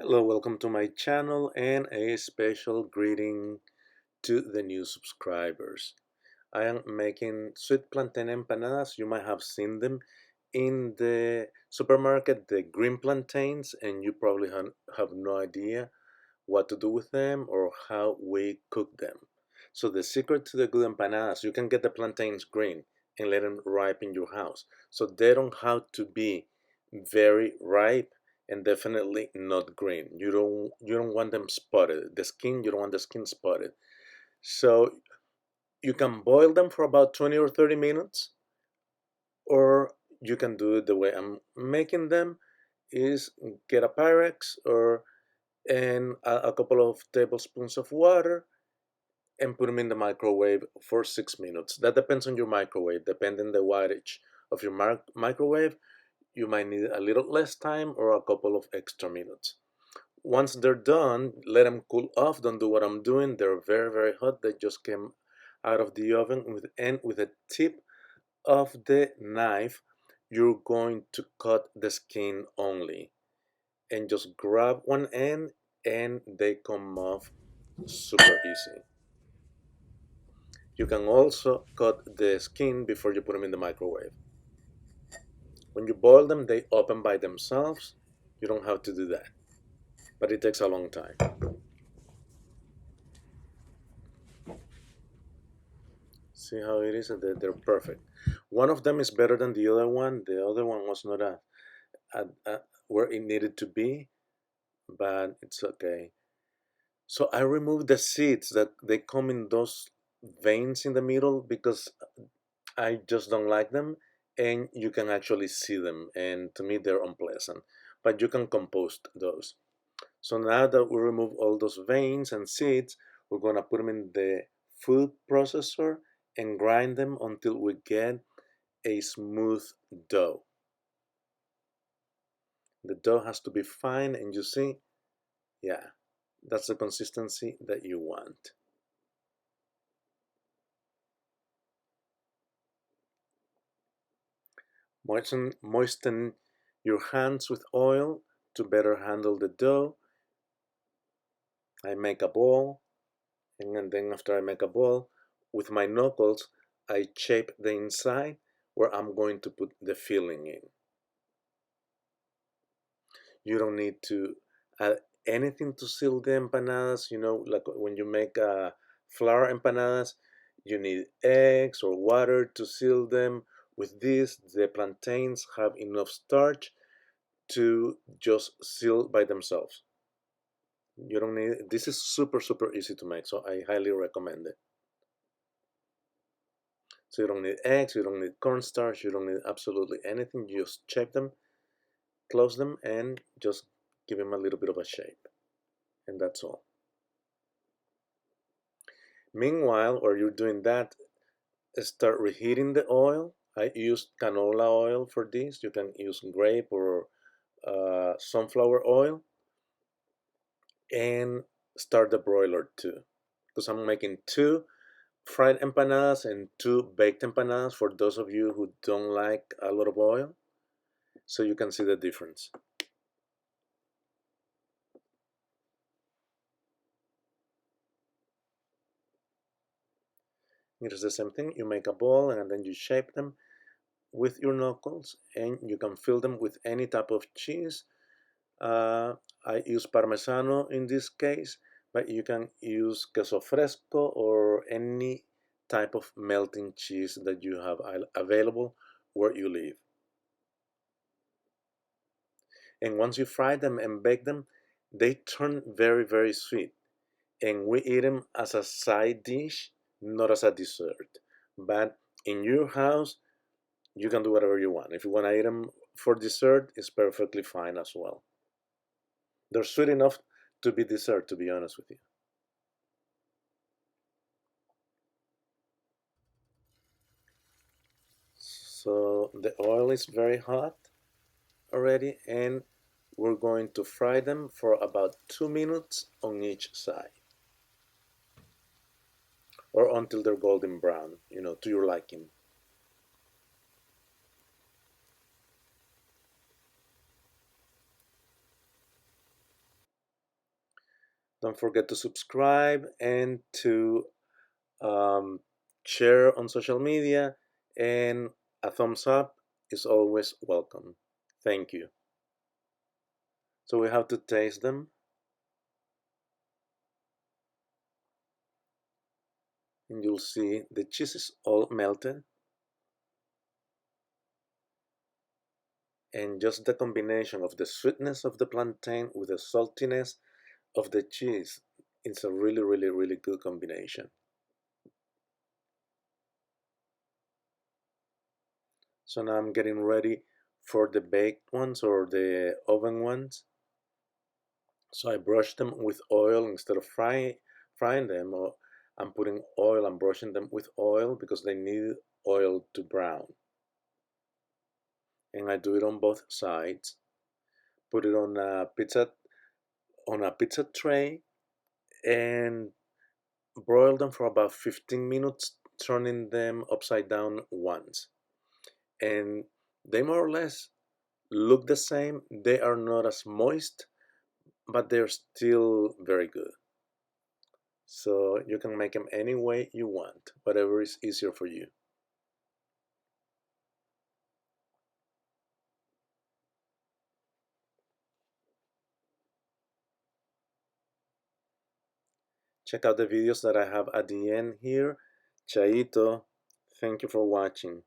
Hello, welcome to my channel and a special greeting to the new subscribers. I am making sweet plantain empanadas. You might have seen them in the supermarket, the green plantains, and you probably have no idea what to do with them or how we cook them. So the secret to the good empanadas, you can get the plantains green and let them ripe in your house. So they don't have to be very ripe and definitely not green. You don't want them spotted. The skin, you don't want the skin spotted. So you can boil them for about 20 or 30 minutes, or you can do it the way I'm making them is get a Pyrex or and a couple of tablespoons of water and put them in the microwave for 6 minutes. That depends on your microwave. Depending the wattage of your microwave, you might need a little less time or a couple of extra minutes. Once they're done, let them cool off. Don't do what I'm doing. They're very, very hot. They just came out of the oven and with the tip of the knife, you're going to cut the skin only and just grab one end and they come off super easy. You can also cut the skin before you put them in the microwave. When you boil them, they open by themselves. You don't have to do that, but it takes a long time. See how it is? They're perfect. One of them is better than the other one. The other one was not where it needed to be, but it's okay. So I removed the seeds that they come in those veins in the middle because I just don't like them, and you can actually see them, and to me they're unpleasant. But you can compost those. So now that we remove all those veins and seeds, we're gonna put them in the food processor and grind them until we get a smooth dough. The dough has to be fine, and you see, yeah, that's the consistency that you want. Moisten your hands with oil to better handle the dough. I make a ball, and then after I make a ball, with my knuckles, I shape the inside where I'm going to put the filling in. You don't need to add anything to seal the empanadas. Like when you make flour empanadas, you need eggs or water to seal them. With this, the plantains have enough starch to just seal by themselves. You don't need, this is super, super easy to make, so I highly recommend it. So you don't need eggs, you don't need cornstarch, you don't need absolutely anything. You just shape them, close them, and just give them a little bit of a shape. And that's all. Meanwhile, while you're doing that, start reheating the oil. I use canola oil for this. You can use grape or sunflower oil. And start the broiler too. Because I'm making two fried empanadas and two baked empanadas for those of you who don't like a lot of oil. So you can see the difference. It is the same thing. You make a ball and then you shape them with your knuckles, and you can fill them with any type of cheese. I use Parmesano in this case, but you can use queso fresco or any type of melting cheese that you have available where you live. And once you fry them and bake them, they turn very, very sweet. And we eat them as a side dish, not as a dessert. But in your house, you can do whatever you want. If you want to eat them for dessert, it's perfectly fine as well. They're sweet enough to be dessert, to be honest with you. So the oil is very hot already, and we're going to fry them for about 2 minutes on each side, or until they're golden brown, to your liking. Don't forget to subscribe and to um, share on social media, and a thumbs up is always welcome. Thank you. So we have to taste them, and you'll see the cheese is all melted, and just the combination of the sweetness of the plantain with the saltiness of the cheese, it's a really, really, really good combination. So now I'm getting ready for the baked ones or the oven ones. So I brush them with oil instead of frying them, or I'm putting oil, I'm brushing them with oil because they need oil to brown. And I do it on both sides. Put it on a pizza tray and broil them for about 15 minutes, turning them upside down once. And they more or less look the same. They are not as moist, but they're still very good. So you can make them any way you want, whatever is easier for you. Check out the videos that I have at the end here. Chaito, thank you for watching.